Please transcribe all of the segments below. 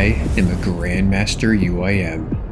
am a Grandmaster UIM.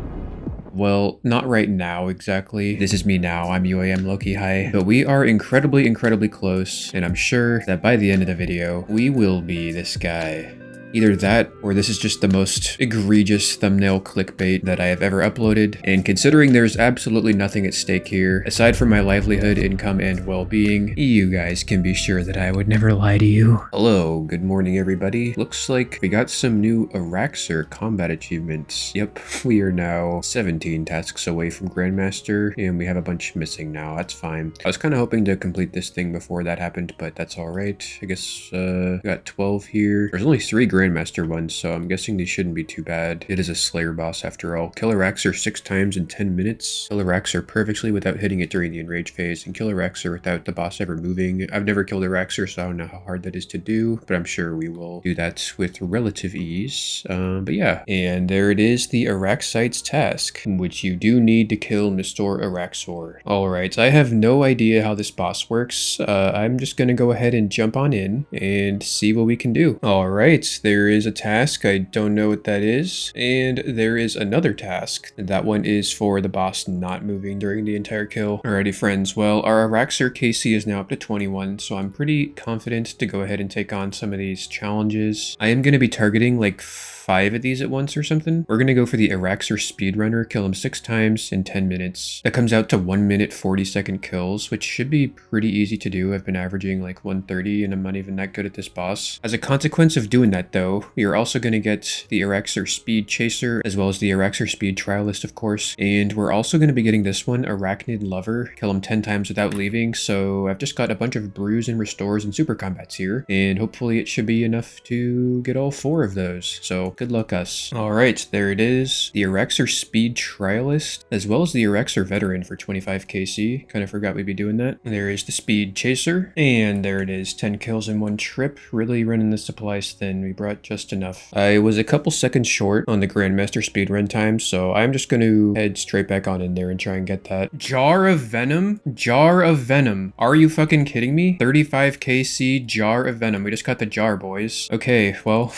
Well, not right now exactly. This is me now, I'm UIM Loki, hi. But we are incredibly close, and I'm sure that by the end of the video, we will be this guy. Either that, or this is just the most egregious thumbnail clickbait that I have ever uploaded, and considering there's absolutely nothing at stake here, aside from my livelihood, income, and well-being, you guys can be sure that I would never lie to you. Hello, good morning everybody. Looks like we got some new Araxer combat achievements. Yep, we are now 17 tasks away from Grandmaster, and we have a bunch missing now, that's fine. I was kind of hoping to complete this thing before that happened, but that's alright. I guess, we got 12 here. There's only 3 Grandmaster ones, so I'm guessing these shouldn't be too bad. It is a Slayer boss after all. Kill Araxer 6 times in 10 minutes. Kill Araxer perfectly without hitting it during the enrage phase, and kill Araxer without the boss ever moving. I've never killed Araxer, so I don't know how hard that is to do, but I'm sure we will do that with relative ease. But yeah, and there it is, the Araxites task, which you do need to kill Mr. Araxor. Alright, I have no idea how this boss works. I'm just gonna go ahead and jump on in and see what we can do. Alright, there is a task, I don't know what that is, and there is another task. That one is for the boss not moving during the entire kill. Alrighty friends, well our Araxer KC is now up to 21, so I'm pretty confident to go ahead and take on some of these challenges. I am going to be targeting like 5 of these at once or something. We're gonna go for the Araxer speedrunner, kill him 6 times in 10 minutes. That comes out to 1 minute 40-second kills, which should be pretty easy to do. I've been averaging like 130 and I'm not even that good at this boss. As a consequence of doing that though, we are also gonna get the Araxer speed chaser as well as the Araxer speed trialist of course. And we're also gonna be getting this one, Arachnid Lover, kill him 10 times without leaving. So I've just got a bunch of brews and restores and super combats here, and hopefully it should be enough to get all 4 of those. So good luck us. Alright, there it is. The Araxer Speed Trialist, as well as the Araxer Veteran for 25 KC. Kind of forgot we'd be doing that. There is the Speed Chaser, and there it is. 10 kills in 1 trip. Really running the supplies thin. We brought just enough. I was a couple seconds short on the Grandmaster speedrun time, so I'm just going to head straight back on in there and try and get that. Jar of Venom? Jar of Venom. Are you fucking kidding me? 35 KC Jar of Venom. We just got the jar, boys. Okay, well,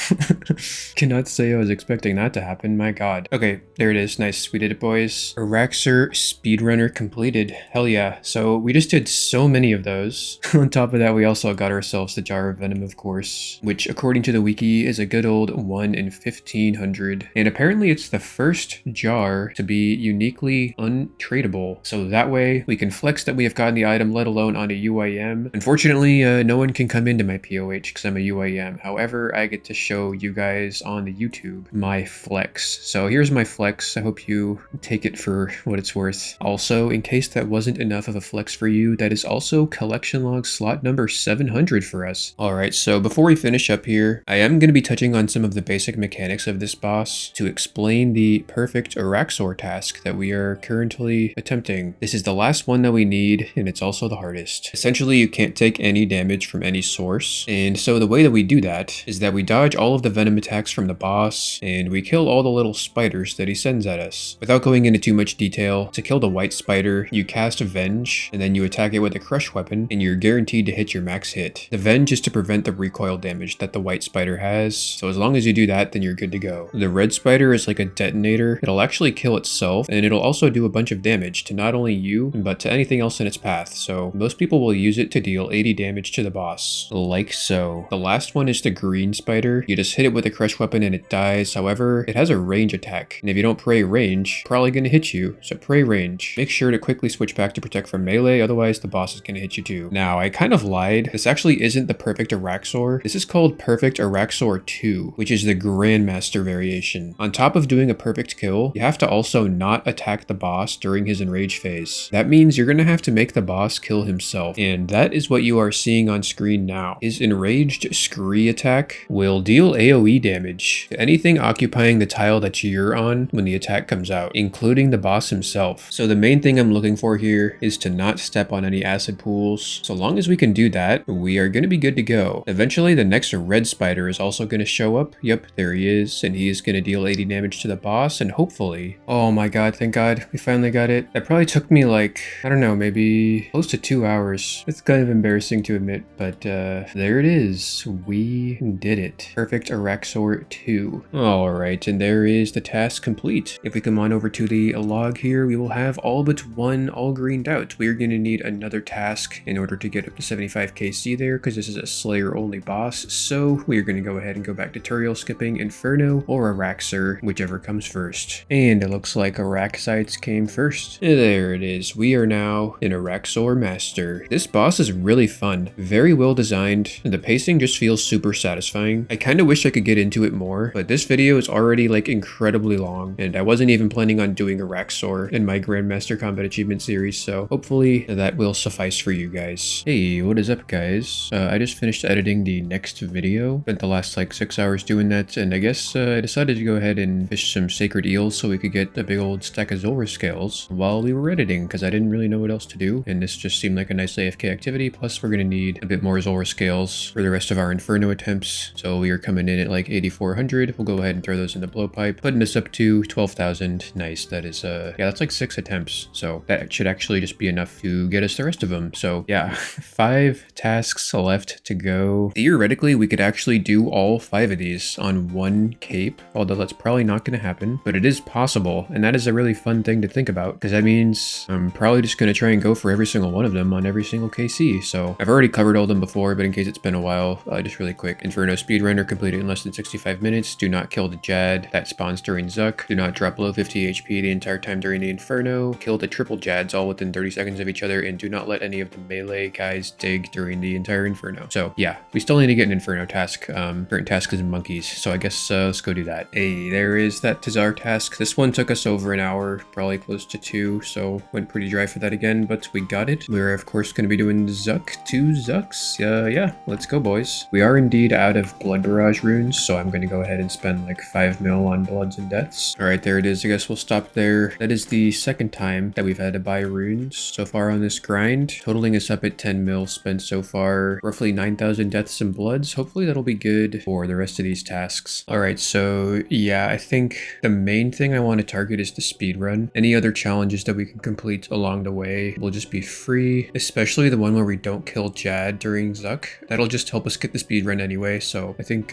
cannot say I was expecting that to happen, my god. Okay, there it is. Nice, we did it, boys. Araxer speedrunner completed. Hell yeah. So we just did so many of those. On top of that, we also got ourselves the Jar of Venom, of course, which according to the wiki is a good old 1 in 1500. And apparently it's the first jar to be uniquely untradeable. So that way we can flex that we have gotten the item, let alone on a UIM. Unfortunately, no one can come into my POH because I'm a UIM. However, I get to show you guys on the YouTube my flex. So here's my flex. I hope you take it for what it's worth. Also, in case that wasn't enough of a flex for you, that is also collection log slot number 700 for us. Alright, so before we finish up here, I am going to be touching on some of the basic mechanics of this boss to explain the perfect Araxor task that we are currently attempting. This is the last one that we need, and it's also the hardest. Essentially, you can't take any damage from any source, and so the way that we do that is that we dodge all of the venom attacks from the boss, and we kill all the little spiders that he sends at us. Without going into too much detail, to kill the white spider, you cast Venge, and then you attack it with a crush weapon, and you're guaranteed to hit your max hit. The Venge is to prevent the recoil damage that the white spider has, so as long as you do that, then you're good to go. The red spider is like a detonator. It'll actually kill itself, and it'll also do a bunch of damage to not only you, but to anything else in its path, so most people will use it to deal 80 damage to the boss. Like so. The last one is the green spider. You just hit it with a crush weapon and it dies. However, it has a range attack, and if you don't pray range, probably gonna hit you, so pray range. Make sure to quickly switch back to protect from melee, otherwise the boss is gonna hit you too. Now, I kind of lied. This actually isn't the perfect Araxor. This is called Perfect Araxor 2, which is the Grandmaster variation. On top of doing a perfect kill, you have to also not attack the boss during his enrage phase. That means you're gonna have to make the boss kill himself, and that is what you are seeing on screen now. His enraged scree attack will deal AoE damage to anything occupying the tile that you're on when the attack comes out, including the boss himself. So the main thing I'm looking for here is to not step on any acid pools. So long as we can do that, we are going to be good to go. Eventually the next red spider is also going to show up. Yep, there he is, and he is going to deal 80 damage to the boss, and hopefully, oh my god, thank god, we finally got it. That probably took me like, I don't know, maybe close to 2 hours. It's kind of embarrassing to admit, but there it is. We did it. Perfect Araxor 2. 2. Alright, and there is the task complete. If we come on over to the log here, we will have all but one all greened out. We are going to need another task in order to get up to 75 KC there, because this is a Slayer only boss. So we are going to go ahead and go back to tutorial skipping Inferno or Araxor, whichever comes first. And it looks like Araxites came first. There it is. We are now in Araxor Master. This boss is really fun, very well designed, and the pacing just feels super satisfying. I kind of wish I could get into it more, but this video is already like incredibly long, and I wasn't even planning on doing Araxor in my Grandmaster Combat Achievement series, so hopefully that will suffice for you guys. Hey, what is up guys? I just finished editing the next video. Spent the last like 6 hours doing that, and I guess I decided to go ahead and fish some sacred eels so we could get a big old stack of Zulrah scales while we were editing, because I didn't really know what else to do, and this just seemed like a nice AFK activity. Plus we're going to need a bit more Zulrah scales for the rest of our Inferno attempts, so we are coming in at like 8,400. We'll go ahead and throw those in the blowpipe, putting this up to 12,000. Nice. That is yeah, that's like 6 attempts, so that should actually just be enough to get us the rest of them. So yeah, 5 tasks left to go. Theoretically we could actually do all 5 of these on one cape, although that's probably not going to happen, but it is possible, and that is a really fun thing to think about, because that means I'm probably just going to try and go for every single one of them on every single KC. So I've already covered all of them before, but in case it's been a while, just really quick. Inferno speedrunner completed in less than 65 minutes. Do not kill the Jad that spawns during Zuck. Do not drop below 50 HP the entire time during the Inferno. Kill the triple Jads all within 30 seconds of each other, and do not let any of the melee guys dig during the entire Inferno. So yeah, we still need to get an Inferno task. Current task is monkeys, so I guess let's go do that. Hey, there is that Tazar task. This one took us over an hour, probably close to 2, so went pretty dry for that again, but we got it. We're of course going to be doing Zuck, 2 Zucks. Yeah, let's go boys. We are indeed out of Blood Barrage runes, so I'm going to go ahead and spend like 5 mil on Bloods and Deaths. Alright, there it is. I guess we'll stop there. That is the second time that we've had to buy runes so far on this grind, totaling us up at 10 mil spent so far, roughly 9,000 Deaths and Bloods. Hopefully that'll be good for the rest of these tasks. Alright, so yeah, I think the main thing I want to target is the speed run. Any other challenges that we can complete along the way will just be free, especially the one where we don't kill Jad during Zuck. That'll just help us get the speed run anyway, so I think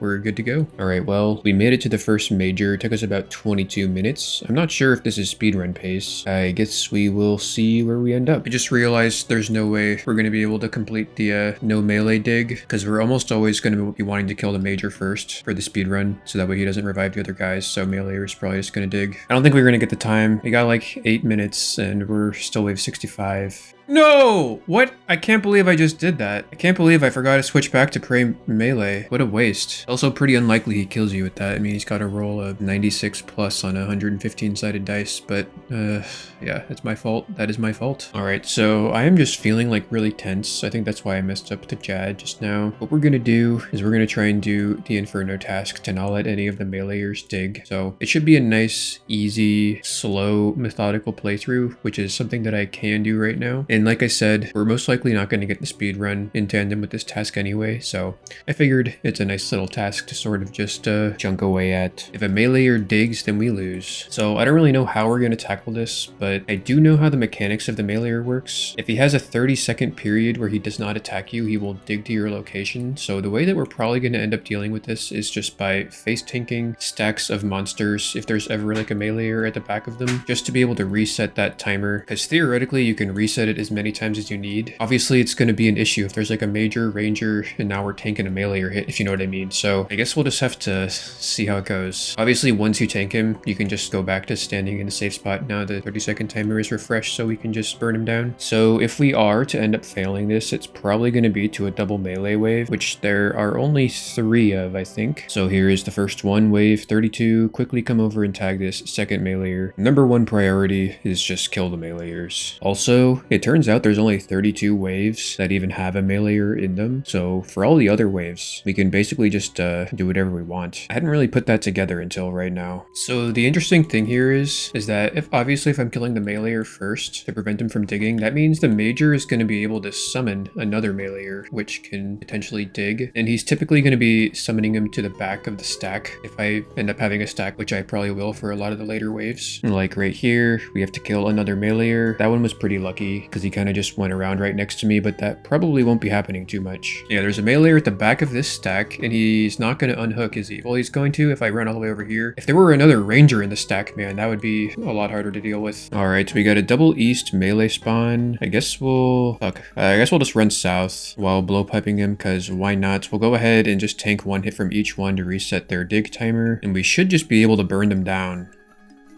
we're good to go. Alright, well, we made it to the first major. It took us about 22 minutes. I'm not sure if this is speedrun pace. I guess we will see where we end up. I just realized there's no way we're going to be able to complete the no melee dig, because we're almost always going to be wanting to kill the major first for the speed run, so that way he doesn't revive the other guys, so melee is probably just going to dig. I don't think we're going to get the time. We got like 8 minutes and we're still wave 65. No! What? I can't believe I just did that. I can't believe I forgot to switch back to prey melee. What a waste. Also pretty unlikely he kills you with that. I mean, he's got a roll of 96 plus on a 115 sided dice, but yeah, it's my fault. That is my fault. Alright, so I am just feeling like really tense. I think that's why I messed up the Jad just now. What we're gonna do is we're gonna try and do the Inferno task to not let any of the meleeers dig. So it should be a nice, easy, slow, methodical playthrough, which is something that I can do right now. And like I said, we're most likely not going to get the speed run in tandem with this task anyway, so I figured it's a nice little task to sort of just chunk away at. If a meleeer digs, then we lose. So I don't really know how we're going to tackle this, but I do know how the mechanics of the meleeer works. If he has a 30-second period where he does not attack you, he will dig to your location. So the way that we're probably going to end up dealing with this is just by face tanking stacks of monsters if there's ever like a meleeer at the back of them, just to be able to reset that timer, because theoretically you can reset it as many times as you need. Obviously it's going to be an issue if there's like a major ranger and now we're tanking a meleeer hit, if you know what I mean. So I guess we'll just have to see how it goes. Obviously once you tank him, you can just go back to standing in a safe spot. Now the 30-second timer is refreshed, so we can just burn him down. So if we are to end up failing this, it's probably going to be to a double melee wave, which there are only 3 of, I think. So here is the first one, wave 32. Quickly come over and tag this second meleeer. Number 1 priority is just kill the meleeers. Also, it turns out there's only 32 waves that even have a meleeer in them, so for all the other waves we can basically just do whatever we want. I hadn't really put that together until right now. So the interesting thing here is that if I'm killing the meleeer first to prevent him from digging, that means the major is going to be able to summon another meleeer which can potentially dig, and he's typically going to be summoning him to the back of the stack if I end up having a stack, which I probably will for a lot of the later waves. Like right here we have to kill another meleeer. That one was pretty lucky because he kind of just went around right next to me, but that probably won't be happening too much. Yeah, there's a meleeer at the back of this stack, and he's not going to unhook, is he? Well, he's going to if I run all the way over here. If there were another ranger in the stack, man, that would be a lot harder to deal with. All right, so we got a double east melee spawn. I guess we'll just run south while blowpiping him, because why not? We'll go ahead and just tank one hit from each one to reset their dig timer, and we should just be able to burn them down.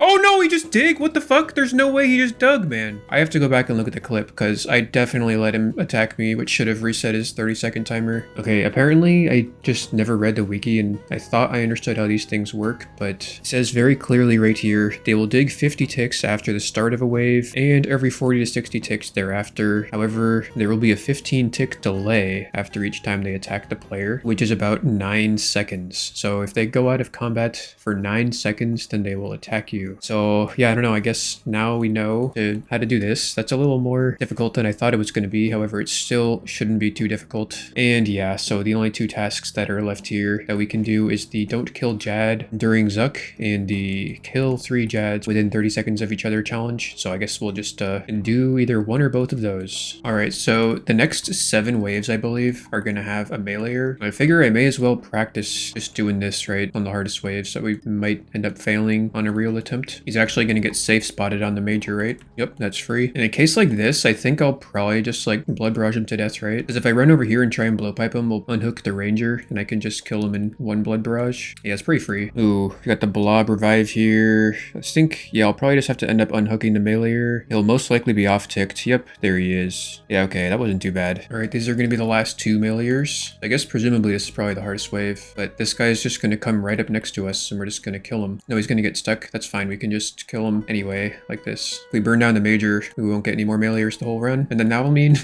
Oh no, he just dig? What the fuck? There's no way he just dug, man. I have to go back and look at the clip because I definitely let him attack me, which should have reset his 30-second timer. Okay, apparently I just never read the wiki and I thought I understood how these things work, but it says very clearly right here, they will dig 50 ticks after the start of a wave and every 40 to 60 ticks thereafter. However, there will be a 15 tick delay after each time they attack the player, which is about 9 seconds. So if they go out of combat for 9 seconds, then they will attack you. So yeah, I don't know, I guess now we know how to do this. That's a little more difficult than I thought it was going to be. However, it still shouldn't be too difficult. And yeah, so the only 2 tasks that are left here that we can do is the don't kill Jad during Zuck and the kill 3 Jads within 30 seconds of each other challenge. So I guess we'll just do either one or both of those. All right, so the next 7 waves, I believe, are going to have a meleeer. I figure I may as well practice just doing this right on the hardest waves, so we might end up failing on a real attempt. He's actually going to get safe spotted on the major, right? Yep, that's free. In a case like this, I think I'll probably just like blood barrage him to death, right? Because if I run over here and try and blowpipe him, we'll unhook the ranger and I can just kill him in 1 blood barrage. Yeah, it's pretty free. Ooh, we got the blob revive here. I think, yeah, I'll probably just have to end up unhooking the meleeer. He'll most likely be off ticked. Yep, there he is. Yeah, okay, that wasn't too bad. All right, these are going to be the last 2 meleeers. I guess presumably this is probably the hardest wave, but this guy is just going to come right up next to us and we're just going to kill him. No, he's going to get stuck. That's fine. We can just kill him anyway, like this. If we burn down the major, we won't get any more meleeers the whole run. And then now, I mean,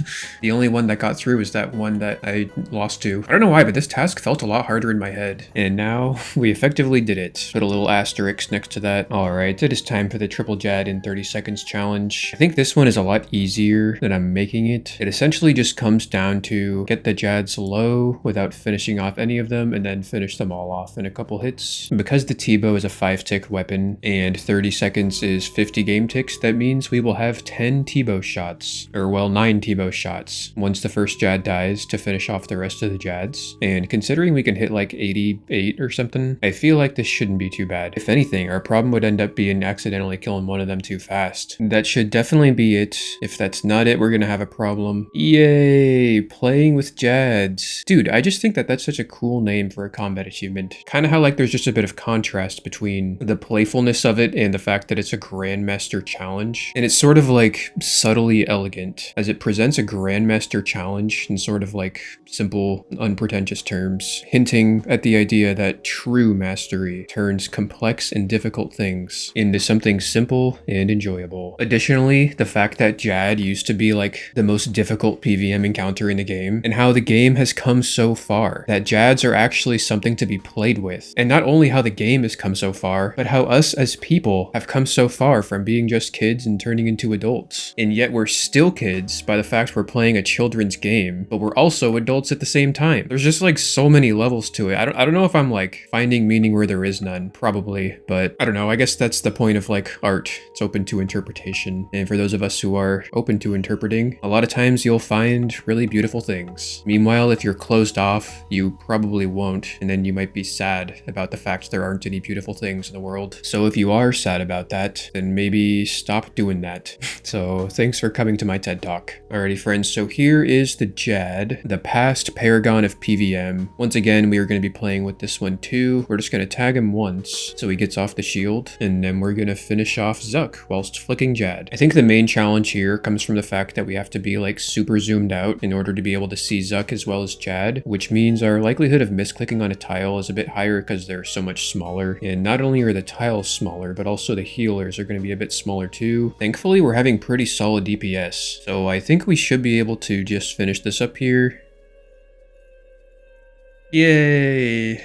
the only one that got through was that one that I lost to. I don't know why, but this task felt a lot harder in my head. And now we effectively did it. Put a little asterisk next to that. All right, it is time for the triple Jad in 30 seconds challenge. I think this one is a lot easier than I'm making it. It essentially just comes down to get the Jads low without finishing off any of them and then finish them all off in a couple hits. And because the T-bow is a 5-tick weapon and 30 seconds is 50 game ticks, that means we will have 10 T-bow shots, or well, 9 T-bow shots once the first Jad dies to finish off the rest of the Jads. And considering we can hit like 88 or something, I feel like this shouldn't be too bad. If anything, our problem would end up being accidentally killing one of them too fast. That should definitely be it. If that's not it, we're gonna have a problem. Yay, playing with Jads. Dude, I just think that that's such a cool name for a combat achievement. Kind of how like there's just a bit of contrast between the playfulness of it and the fact that it's a Grandmaster challenge. And it's sort of like subtly elegant as it presents a Grandmaster challenge in sort of like simple, unpretentious terms, hinting at the idea that true mastery turns complex and difficult things into something simple and enjoyable. Additionally, the fact that Jad used to be like the most difficult PvM encounter in the game, and how the game has come so far, that Jads are actually something to be played with. And not only how the game has come so far, but how us as people have come so far from being just kids and turning into adults. And yet we're still kids by the fact we're playing a children's game, but we're also adults at the same time. There's just like so many levels to it. I don't know if I'm like finding meaning where there is none, probably, but I don't know. I guess that's the point of like art. It's open to interpretation. And for those of us who are open to interpreting, a lot of times you'll find really beautiful things. Meanwhile, if you're closed off, you probably won't, and then you might be sad about the fact there aren't any beautiful things in the world. So if you are sad about that, then maybe stop doing that. So thanks for coming to my TED Talk. Alrighty friends, so here is the Jad, the past paragon of PvM. Once again, we are going to be playing with this one too. We're just going to tag him once so he gets off the shield, and then we're going to finish off Zuck whilst flicking Jad. I think the main challenge here comes from the fact that we have to be like super zoomed out in order to be able to see Zuck as well as Jad, which means our likelihood of misclicking on a tile is a bit higher because they're so much smaller. And not only are the tiles smaller, but also the healers are going to be a bit smaller too. Thankfully, we're having pretty solid DPS, so I think we should be able to just finish this up here. Yay!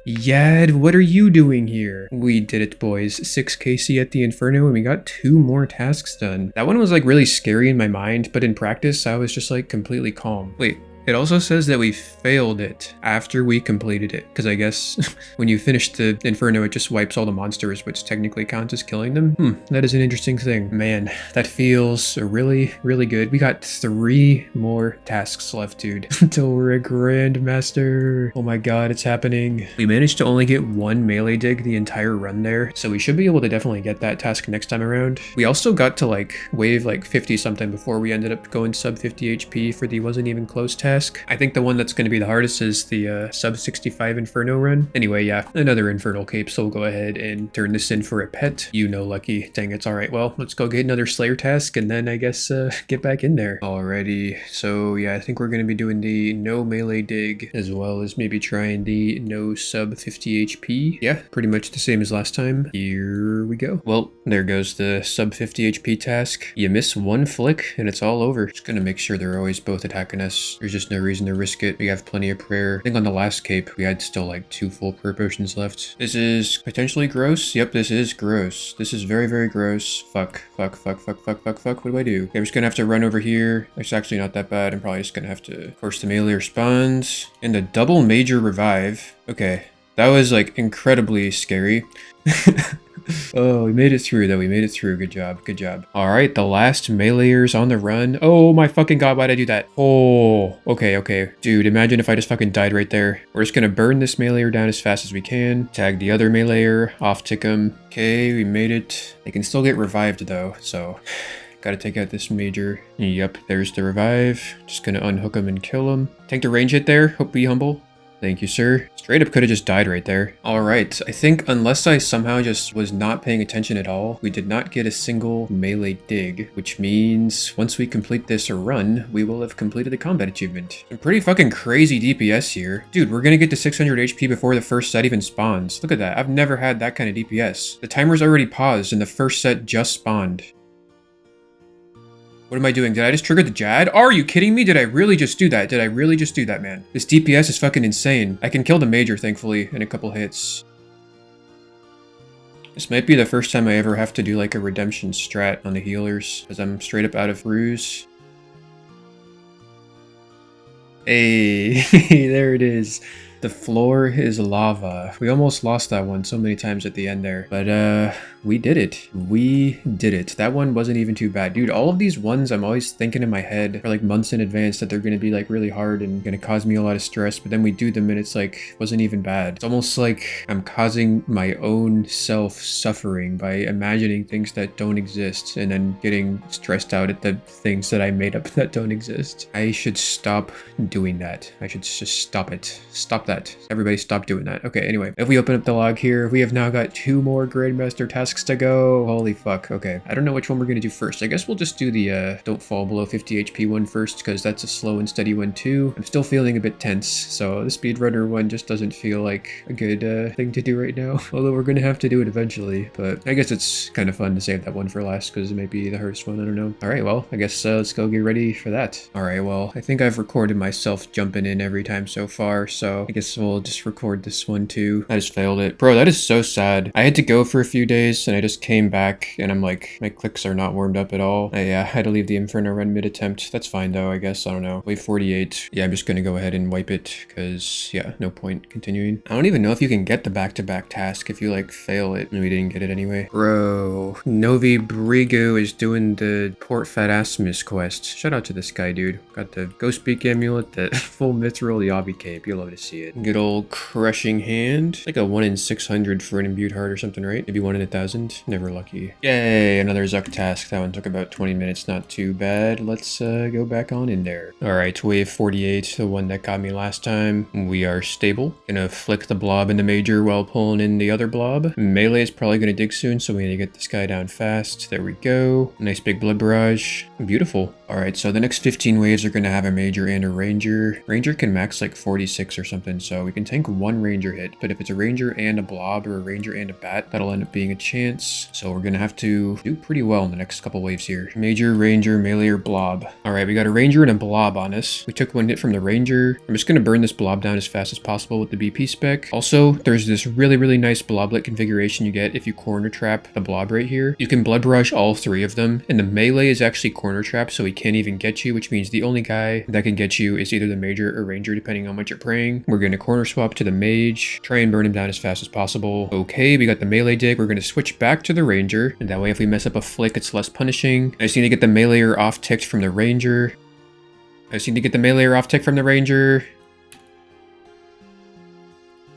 Yad, what are you doing here? We did it, boys. 6 KC at the Inferno, and we got 2 more tasks done. That one was like really scary in my mind, but in practice, I was just like completely calm. Wait, It also says that we failed it after we completed it, because I guess when you finish the Inferno, it just wipes all the monsters, which technically counts as killing them. That is an interesting thing. Man, that feels really, really good. We got 3 more tasks left, dude, until we're a Grandmaster. Oh my god, it's happening. We managed to only get 1 melee dig the entire run there, so we should be able to definitely get that task next time around. We also got to like wave like 50 something before we ended up going sub 50 HP for the wasn't even close task. I think the one that's going to be the hardest is the sub 65 Inferno run. Anyway, yeah, another Infernal Cape, so we'll go ahead and turn this in for a pet. You know, Lucky. Dang, it's alright. Well, let's go get another Slayer task and then I guess get back in there. Alrighty, so yeah, I think we're going to be doing the no melee dig as well as maybe trying the no sub 50 HP. Yeah, pretty much the same as last time. Here we go. Well, there goes the sub 50 HP task. You miss 1 flick and it's all over. Just gonna make sure they're always both attacking us. There's just no reason to risk it. We have plenty of prayer. I think on the last cape, we had still like 2 full prayer potions left. This is potentially gross. Yep, this is gross. This is very, very gross. Fuck. What do I do? Okay, I'm just gonna have to run over here. It's actually not that bad. I'm probably just gonna have to force the melee responds. And a double major revive. Okay, that was like incredibly scary. Oh, we made it through though. We made it through. Good job. Good job. All right, the last meleeers on the run. Oh my fucking god, why'd I do that? Oh, okay. Dude, imagine if I just fucking died right there. We're just gonna burn this meleeer down as fast as we can. Tag the other meleeer. Off tick him. Okay, we made it. They can still get revived though, so gotta take out this major. Yep, there's the revive. Just gonna unhook him and kill him. Tank the range hit there. Hope be humble. Thank you, sir. Straight up could have just died right there. All right, I think unless I somehow just was not paying attention at all, we did not get a single melee dig, which means once we complete this run, we will have completed the combat achievement. Some pretty fucking crazy DPS here. Dude, we're gonna get to 600 HP before the first set even spawns. Look at that. I've never had that kind of DPS. The timer's already paused and the first set just spawned. What am I doing? Did I just trigger the Jad? Are you kidding me? Did I really just do that? Did I really just do that, man? This DPS is fucking insane. I can kill the major, thankfully, in a couple hits. This might be the first time I ever have to do like a redemption strat on the healers, because I'm straight up out of brews. Hey, there it is. The floor is lava. We almost lost that one so many times at the end there. But we did it. We did it. That one wasn't even too bad. Dude, all of these ones I'm always thinking in my head for like months in advance that they're going to be like really hard and going to cause me a lot of stress. But then we do them and it's like, wasn't even bad. It's almost like I'm causing my own self suffering by imagining things that don't exist and then getting stressed out at the things that I made up that don't exist. I should stop doing that. I should just stop it. Stop that. Everybody stop doing that. Okay, anyway, if we open up the log here, we have now got 2 more Grandmaster tasks to go. Holy fuck. Okay, I don't know which one we're gonna do first. I guess we'll just do the don't fall below 50 HP one first, because that's a slow and steady one too. I'm still feeling a bit tense, so the speedrunner one just doesn't feel like a good thing to do right now. Although we're gonna have to do it eventually, but I guess it's kind of fun to save that one for last, because it may be the hardest one. I don't know. All right, well, I guess let's go get ready for that. All right, well, I think I've recorded myself jumping in every time so far, so I guess we'll just record this one too. I just failed it. Bro, that is so sad. I had to go for a few days and I just came back and I'm like, my clicks are not warmed up at all. Yeah, I had to leave the Inferno run mid-attempt. That's fine though, I guess. I don't know. Wave 48. Yeah, I'm just gonna go ahead and wipe it because, yeah, no point continuing. I don't even know if you can get the back-to-back task if you like fail it. And we didn't get it anyway. Bro, Novi Brigo is doing the Port Pharasmus quest. Shout out to this guy, dude. Got the Ghost Beak Amulet, the full Mithril Yavi Cape. You'll love to see it. Good old Crushing Hand. Like a 1 in 600 for an imbued heart or something, right? Maybe 1 in 1,000. Never lucky. Yay, another Zuck task. That one took about 20 minutes. Not too bad. Let's go back on in there. All right, wave 48, the one that got me last time. We are stable. Gonna flick the blob in the major while pulling in the other blob. Melee is probably gonna dig soon, so we need to get this guy down fast. There we go. Nice big blood barrage. Beautiful. All right, so the next 15 waves are gonna have a major and a ranger. Ranger can max like 46 or something. 7, so we can tank 1 ranger hit, but if it's a ranger and a blob or a ranger and a bat, that'll end up being a chance. So we're gonna have to do pretty well in the next couple waves here. Major, ranger, melee, or blob. All right, we got a ranger and a blob on us. We took 1 hit from the ranger. I'm just gonna burn this blob down as fast as possible with the BP spec. Also, there's this really nice bloblet configuration you get if you corner trap the blob right here. You can blood rush all 3 of them, and the melee is actually corner trapped, so he can't even get you, which means the only guy that can get you is either the major or ranger, depending on what you're praying. We're gonna corner swap to the mage, try and burn him down as fast as possible. Okay, we got the melee dig. We're gonna switch back to the ranger, and that way if we mess up a flick, it's less punishing. I just need to get the meleeer off ticked from the ranger.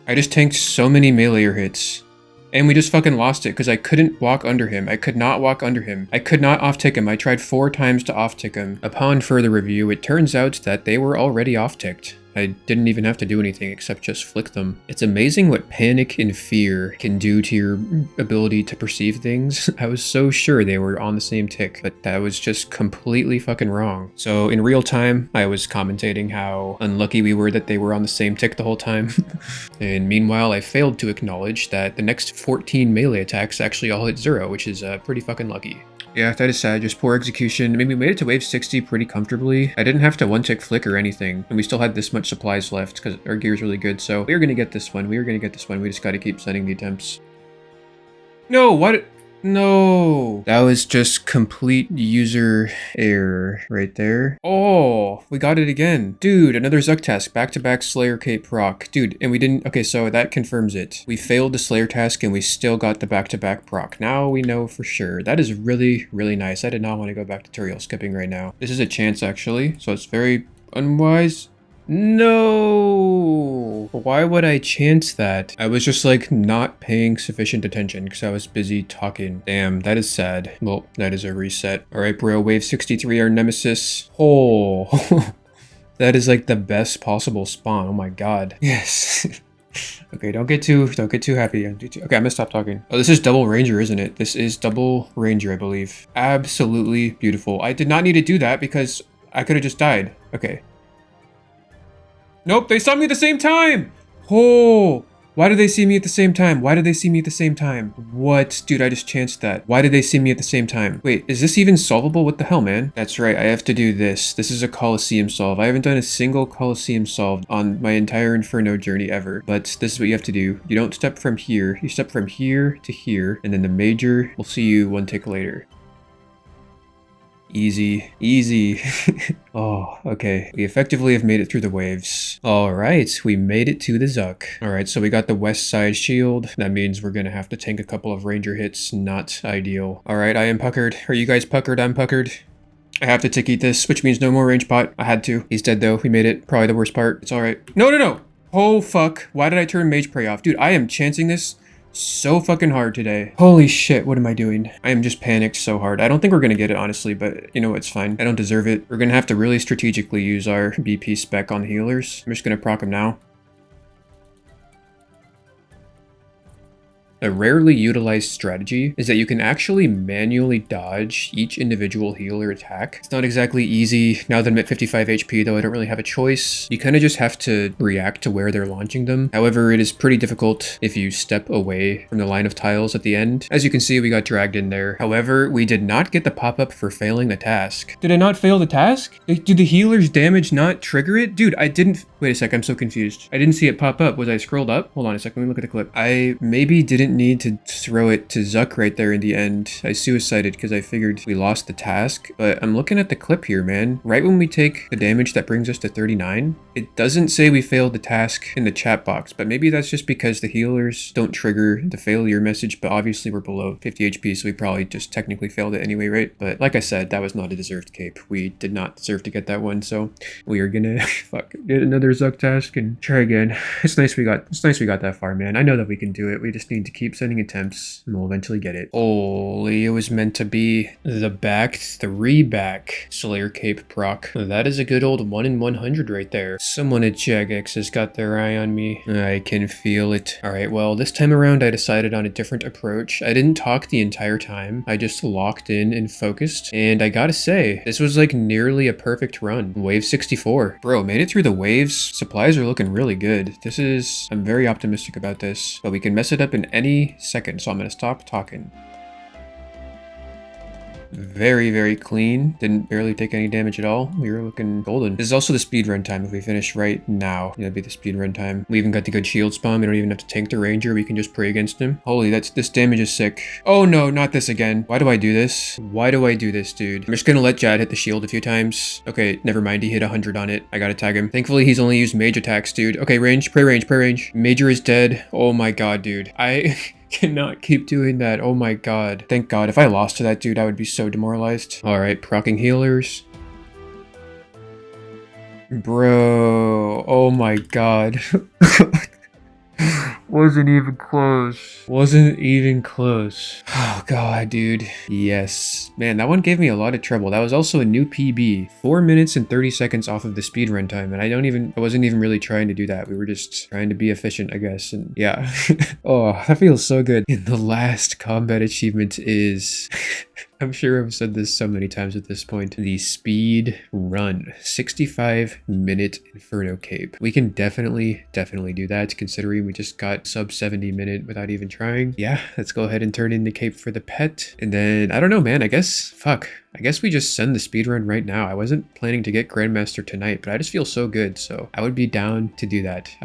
I just tanked so many meleeer hits. And we just fucking lost it because I couldn't walk under him. I could not walk under him. I could not off-tick him. I tried 4 times to off-tick him. Upon further review, it turns out that they were already off-ticked. I didn't even have to do anything except just flick them. It's amazing what panic and fear can do to your ability to perceive things. I was so sure they were on the same tick, but that was just completely fucking wrong. So in real time, I was commentating how unlucky we were that they were on the same tick the whole time. And meanwhile, I failed to acknowledge that the next 14 melee attacks actually all hit 0, which is pretty fucking lucky. Yeah, that is sad. Just poor execution. I mean, we made it to wave 60 pretty comfortably. I didn't have to 1-tick flick or anything, and we still had this much supplies left because our gear's really good. So we are going to get this one. We just got to keep sending the attempts. No, what? No. That was just complete user error right there. Oh, we got it again. Dude, another Zuck task. Back-to-back Slayer Cape proc. Dude, and we didn't... Okay, so that confirms it. We failed the Slayer task and we still got the back-to-back proc. Now we know for sure. That is really nice. I did not want to go back to tutorial skipping right now. This is a chance, actually, so it's very unwise. No! Why would I chance that? I was just like not paying sufficient attention because I was busy talking. Damn, that is sad. Well, that is a reset. All right, bro, wave 63, our nemesis. Oh, that is like the best possible spawn. Oh my god. Yes. Okay, don't get too happy. Okay, I'm gonna stop talking. Oh, this is double ranger, isn't it? This is double ranger, I believe. Absolutely beautiful. I did not need to do that because I could have just died. Okay. Nope, they saw me at the same time! Oh, why did they see me at the same time? What? Dude, I just chanced that. Why did they see me at the same time? Wait, is this even solvable? What the hell, man? That's right, I have to do this. This is a Coliseum solve. I haven't done a single Coliseum solve on my entire Inferno journey ever, but this is what you have to do. You don't step from here. You step from here to here, and then the major will see you 1 tick later. Easy. Oh, okay. We effectively have made it through the waves. All right, we made it to the Zuck. All right, so we got the west side shield. That means we're gonna have to tank a couple of ranger hits. Not ideal. All right, I am puckered. Are you guys puckered? I'm puckered. I have to tick eat this, which means no more range pot. I had to. He's dead though. We made it. Probably the worst part. It's all right. No. Oh, fuck. Why did I turn mage prey off? Dude, I am chancing this so fucking hard today. Holy shit, what am I doing? I am just panicked so hard. I don't think we're gonna get it, honestly, but you know, it's fine. I don't deserve it. We're gonna have to really strategically use our BP spec on healers. I'm just gonna proc him now. A rarely utilized strategy is that you can actually manually dodge each individual healer attack. It's not exactly easy. Now that I'm at 55 HP though, I don't really have a choice. You kind of just have to react to where they're launching them. However, it is pretty difficult if you step away from the line of tiles at the end. As you can see, we got dragged in there. However, we did not get the pop-up for failing the task. Did I not fail the task? Did the healer's damage not trigger it? Dude, I didn't... Wait a sec, I'm so confused. I didn't see it pop up. Was I scrolled up? Hold on a sec, let me look at the clip. I maybe didn't need to throw it to Zuck right there in the end. I suicided because I figured we lost the task, but I'm looking at the clip here, man. Right when we take the damage that brings us to 39, it doesn't say we failed the task in the chat box, but maybe that's just because the healers don't trigger the failure message, but obviously we're below 50 HP, so we probably just technically failed it anyway, right? But like I said, that was not a deserved cape. We did not deserve to get that one, so we are gonna get another Zuck task and try again. It's nice we got that far, man. I know that we can do it. We just need to keep sending attempts and we'll eventually get it. Holy, it was meant to be. The back 3 back Slayer Cape proc. That is a good old 1 in 100 right there. Someone at Jagex has got their eye on me. I can feel it. Alright, well, this time around I decided on a different approach. I didn't talk the entire time. I just locked in and focused. And I gotta say, this was like nearly a perfect run. Wave 64. Bro, made it through the waves. Supplies are looking really good. I'm very optimistic about this, but we can mess it up in any second, so I'm gonna stop talking. Very, very clean. Didn't barely take any damage at all. We were looking golden. This is also the speed run time. If we finish right now, it'll be the speed run time. We even got the good shield spawn. We don't even have to tank the ranger. We can just pray against him. Holy, this damage is sick. Oh no, not this again. Why do I do this? Why do I do this, dude? I'm just gonna let Jad hit the shield a few times. Okay, never mind. He hit 100 on it. I gotta tag him. Thankfully, he's only used mage attacks, dude. Okay, range, pray range, pray range. Major is dead. Oh my god, dude. I cannot keep doing that. Oh my god. Thank god. If I lost to that dude, I would be so demoralized. Alright, proccing healers. Bro. Oh my god. Wasn't even close. Wasn't even close. Oh god, dude. Yes. Man, that one gave me a lot of trouble. That was also a new PB. 4 minutes and 30 seconds off of the speedrun time. And I wasn't even really trying to do that. We were just trying to be efficient, I guess. And yeah. Oh, that feels so good. And the last combat achievement is... I'm sure I've said this so many times at this point. The speed run. 65-minute Inferno Cape. We can definitely do that, considering we just got sub 70 minute without even trying. Yeah, let's go ahead and turn in the cape for the pet. And then, I don't know, man, I guess we just send the speedrun right now. I wasn't planning to get Grandmaster tonight, but I just feel so good, so I would be down to do that.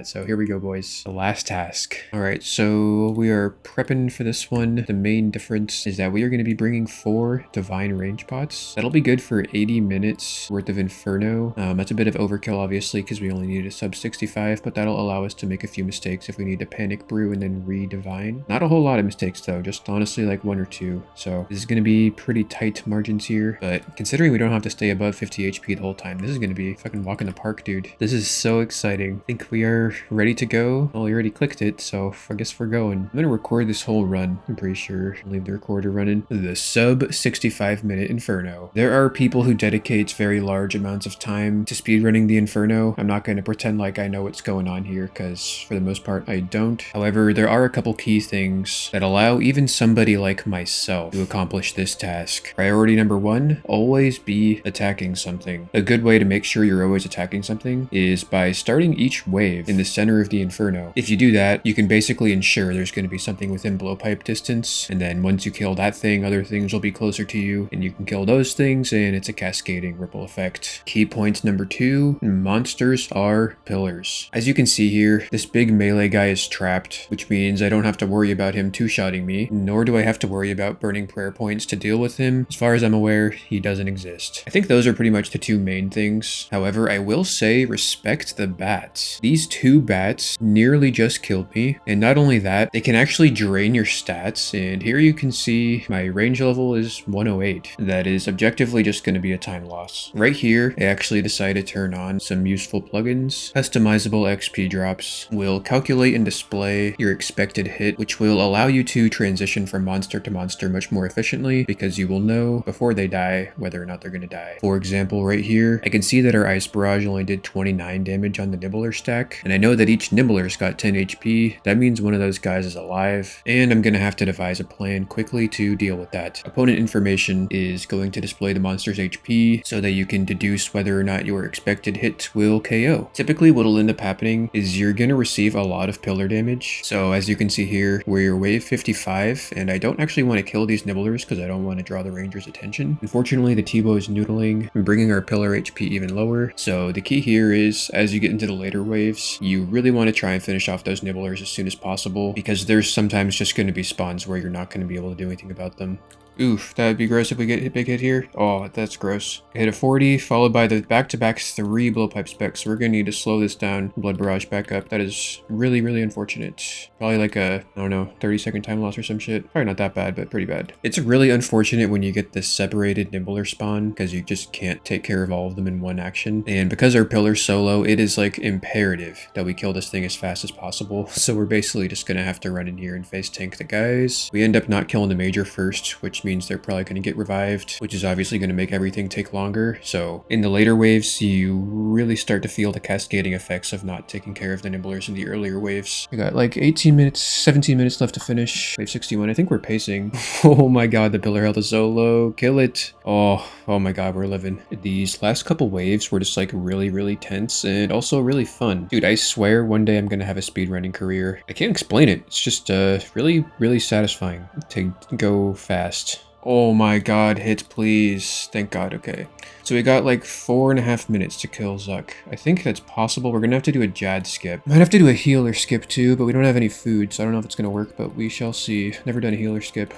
So here we go, boys. The last task. All right, so we are prepping for this one. The main difference is that we are going to be bringing 4 divine range pots. That'll be good for 80 minutes worth of Inferno. That's a bit of overkill, obviously, because we only need a sub 65, but that'll allow us to make a few mistakes if we need to panic brew and then re-divine. Not a whole lot of mistakes, though, just honestly like 1 or 2. So this is going to be pretty tight margins here, but considering we don't have to stay above 50 HP the whole time, this is going to be a fucking walk in the park, dude. This is so exciting. I think we are ready to go. Well, we already clicked it, so I guess we're going. I'm going to record this whole run. I'm pretty sure I'll leave the recorder running. The sub 65-minute Inferno. There are people who dedicate very large amounts of time to speedrunning the Inferno. I'm not going to pretend like I know what's going on here, because for the most part, I don't. However, there are a couple key things that allow even somebody like myself to accomplish this task. Priority number 1, always be attacking something. A good way to make sure you're always attacking something is by starting each wave in the center of the Inferno. If you do that, you can basically ensure there's going to be something within blowpipe distance, and then once you kill that thing, other things will be closer to you, and you can kill those things, and it's a cascading ripple effect. Key point number 2, monsters are pillars. As you can see here, this big melee guy is trapped, which means I don't have to worry about him two-shotting me, nor do I have to worry about burning prayer points to deal with him. As far as I'm aware, he doesn't exist. I think those are pretty much the 2 main things. However, I will say respect the bats. These 2 bats nearly just killed me, and not only that, they can actually drain your stats, and here you can see my range level is 108. That is objectively just going to be a time loss. Right here, I actually decided to turn on some useful plugins. Customizable XP drops will calculate and display your expected hit, which will allow you to transition from monster to monster much more efficiently, because you will know before they die whether or not they're going to die. For example, right here, I can see that our Ice Barrage only did 29 damage on the Nibbler stack, and I know that each Nibbler's got 10 HP. That means one of those guys is alive, and I'm going to have to devise a plan quickly to deal with that. Opponent information is going to display the monster's HP so that you can deduce whether or not your expected hit will KO. Typically, what'll end up happening is you're going to receive a lot of pillar damage. So as you can see here, we're wave 55, and I don't actually want to kill these Nibblers because I don't want to draw the ranger's attention. Unfortunately, the T-bow is noodling and bringing our pillar HP even lower. So the key here is, as you get into the later waves, you really want to try and finish off those Nibblers as soon as possible, because there's sometimes just going to be spawns where you're not going to be able to do anything about them. Oof, that would be gross if we get a big hit here. Oh, that's gross. I hit a 40, followed by the back-to-back 3 blowpipe specs. So we're gonna need to slow this down. Blood barrage back up. That is really, really unfortunate. Probably like a, I don't know, 30-second time loss or some shit. Probably not that bad, but pretty bad. It's really unfortunate when you get this separated nibbler spawn, because you just can't take care of all of them in one action. And because our pillar's so low, it is like imperative that we kill this thing as fast as possible. So we're basically just gonna have to run in here and face tank the guys. We end up not killing the major first, which means they're probably going to get revived, which is obviously going to make everything take longer. So in the later waves, you really start to feel the cascading effects of not taking care of the nibblers in the earlier waves. We got like 18 minutes, 17 minutes left to finish. Wave 61. I think we're pacing. Oh my god, the pillar health is so low. Kill it. Oh my god, we're living. These last couple waves were just like really, really tense and also really fun. Dude, I swear one day I'm going to have a speedrunning career. I can't explain it. It's just really, really satisfying to go fast. Oh my god, hit please. Thank god, okay. So we got like 4.5 minutes to kill Zuck. I think that's possible. We're gonna have to do a Jad skip. Might have to do a healer skip too, but we don't have any food, so I don't know if it's gonna work, but we shall see. Never done a healer skip.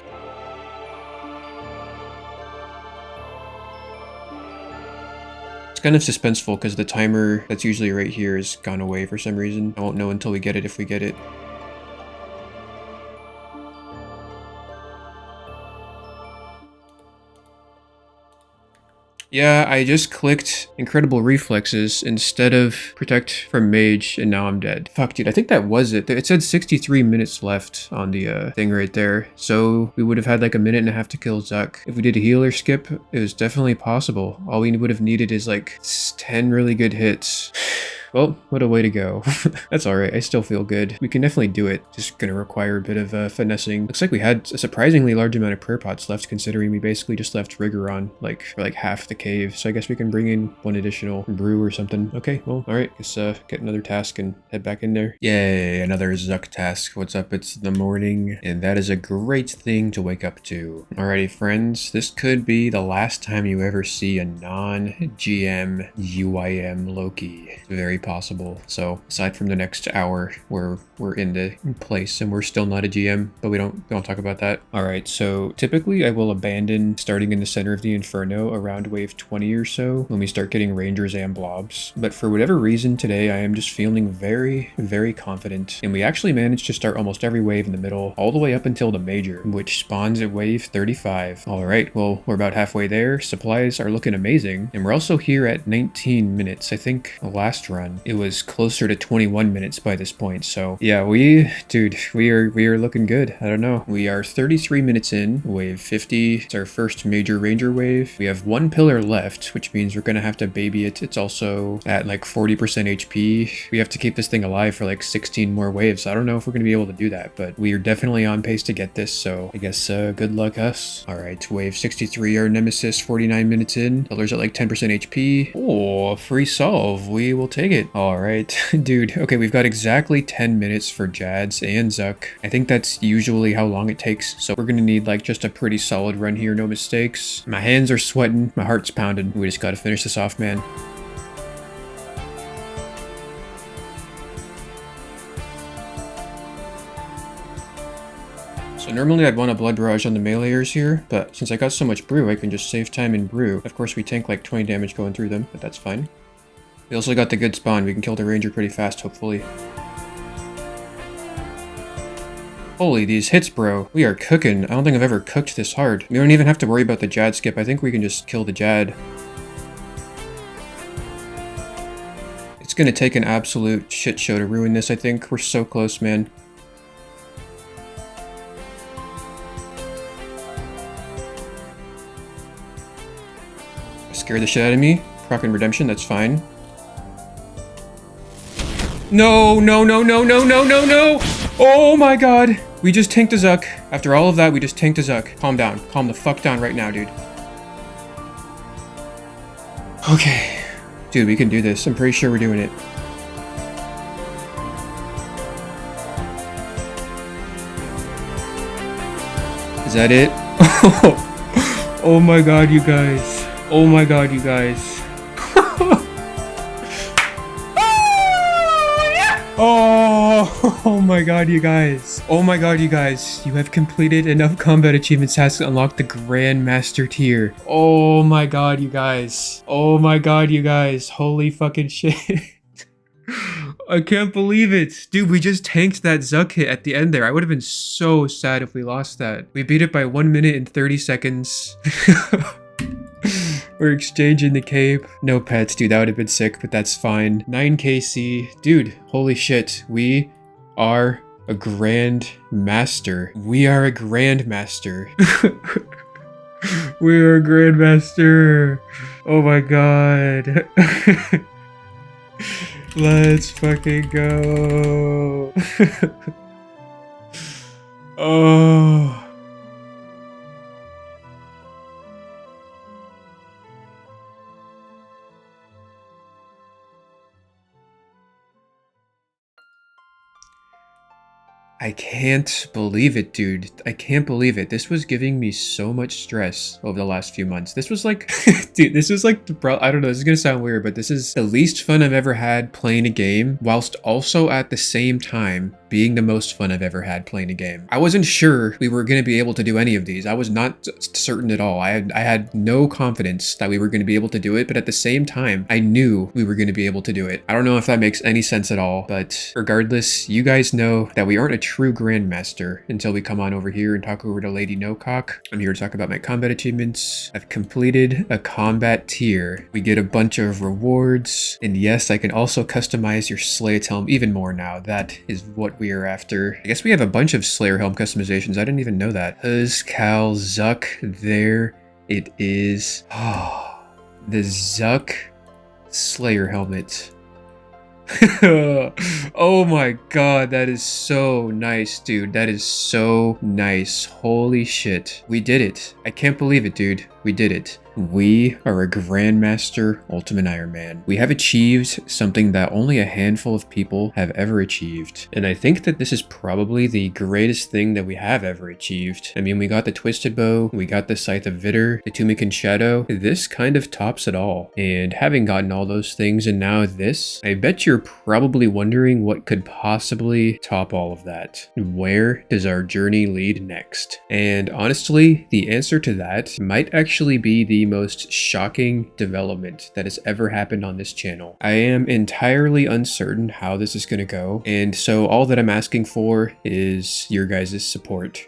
It's kind of suspenseful because the timer that's usually right here has gone away for some reason. I won't know until we get it if we get it. Yeah, I just clicked Incredible Reflexes instead of Protect from Mage, and now I'm dead. Fuck, dude, I think that was it. It said 63 minutes left on the thing right there. So we would have had like a minute and a half to kill Zuck. If we did a healer skip, it was definitely possible. All we would have needed is like 10 really good hits. Well, what a way to go. That's alright, I still feel good. We can definitely do it. Just gonna require a bit of finessing. Looks like we had a surprisingly large amount of prayer pots left, considering we basically just left Rigor on like for like half the cave. So I guess we can bring in one additional brew or something. Okay, well, alright, guess get another task and head back in there. Yay, another Zuck task. What's up? It's the morning, and that is a great thing to wake up to. Alrighty, friends, this could be the last time you ever see a non-GM UIM Loki. It's very possible. So aside from the next hour where we're in the place and we're still not a GM, but we don't talk about that. All right, so typically I will abandon starting in the center of the Inferno around wave 20 or so when we start getting rangers and blobs. But for whatever reason today, I am just feeling very, very confident. And we actually managed to start almost every wave in the middle all the way up until the major, which spawns at wave 35. All right, well, we're about halfway there. Supplies are looking amazing. And we're also here at 19 minutes. I think the last run, it was closer to 21 minutes by this point. So yeah, we are looking good. I don't know. We are 33 minutes in, wave 50. It's our first major ranger wave. We have one pillar left, which means we're gonna have to baby it. It's also at like 40% HP. We have to keep this thing alive for like 16 more waves. I don't know if we're gonna be able to do that, but we are definitely on pace to get this. So I guess good luck us. All right, wave 63, our nemesis, 49 minutes in. Pillar's at like 10% HP. Oh, free solve. We will take it. All right, dude. Okay, we've got exactly 10 minutes for Jads and Zuck. I think that's usually how long it takes. So we're gonna need like just a pretty solid run here, no mistakes. My hands are sweating, my heart's pounding. We just gotta finish this off, man. So normally I'd want a blood barrage on the meleeers here, but since I got so much brew, I can just save time in brew. Of course, we tank like 20 damage going through them, but that's fine. We also got the good spawn. We can kill the ranger pretty fast, hopefully. Holy, these hits, bro. We are cooking. I don't think I've ever cooked this hard. We don't even have to worry about the Jad skip. I think we can just kill the Jad. It's gonna take an absolute shit show to ruin this, I think. We're so close, man. Scared the shit out of me. Proc and redemption, that's fine. No, no, no, no, no, no, no, no! Oh my god! We just tanked a Zuck. After all of that, we just tanked a Zuck. Calm down. Calm the fuck down right now, dude. Okay. Dude, we can do this. I'm pretty sure we're doing it. Is that it? Oh my god, you guys. Oh my god, you guys. Oh! Oh my god, you guys. Oh my god, you guys. You have completed enough combat achievement tasks to unlock the Grandmaster tier. Oh my god, you guys. Oh my god, you guys. Holy fucking shit. I can't believe it. Dude, we just tanked that Zuck hit at the end there. I would have been so sad if we lost that. We beat it by 1 minute and 30 seconds. We're exchanging the cape. No pets, dude. That would have been sick, but that's fine. 9KC. Dude, holy shit. We are a Grandmaster. We are a Grandmaster. We are a Grandmaster. Oh my god. Let's fucking go. Oh. I can't believe it, dude. I can't believe it. This was giving me so much stress over the last few months. This was like, dude, this was like, I don't know, this is gonna sound weird, but this is the least fun I've ever had playing a game, whilst also at the same time being the most fun I've ever had playing a game. I wasn't sure we were gonna be able to do any of these. I was not certain at all. I had no confidence that we were gonna be able to do it, but at the same time, I knew we were gonna be able to do it. I don't know if that makes any sense at all, but regardless, you guys know that we aren't a true Grandmaster until we come on over here and talk over to Lady No Cock. I'm here to talk about my combat achievements. I've completed a combat tier. We get a bunch of rewards, and yes, I can also customize your Slate helm even more now. That is what we are after. I guess we have a bunch of Slayer helm customizations. I didn't even know that. Huz, Cal, Zuck, there it is. Oh, the Zuck Slayer helmet. Oh my god, that is so nice, dude. That is so nice. Holy shit. We did it. I can't believe it, dude. We did it. We are a Grandmaster Ultimate Iron Man. We have achieved something that only a handful of people have ever achieved. And I think that this is probably the greatest thing that we have ever achieved. I mean, we got the Twisted Bow, we got the Scythe of Vitter, the Tumican Shadow. This kind of tops it all. And having gotten all those things and now this, I bet you're probably wondering what could possibly top all of that. Where does our journey lead next? And honestly, the answer to that might actually be the most shocking development that has ever happened on this channel. I am entirely uncertain how this is going to go, and so all that I'm asking for is your guys' support.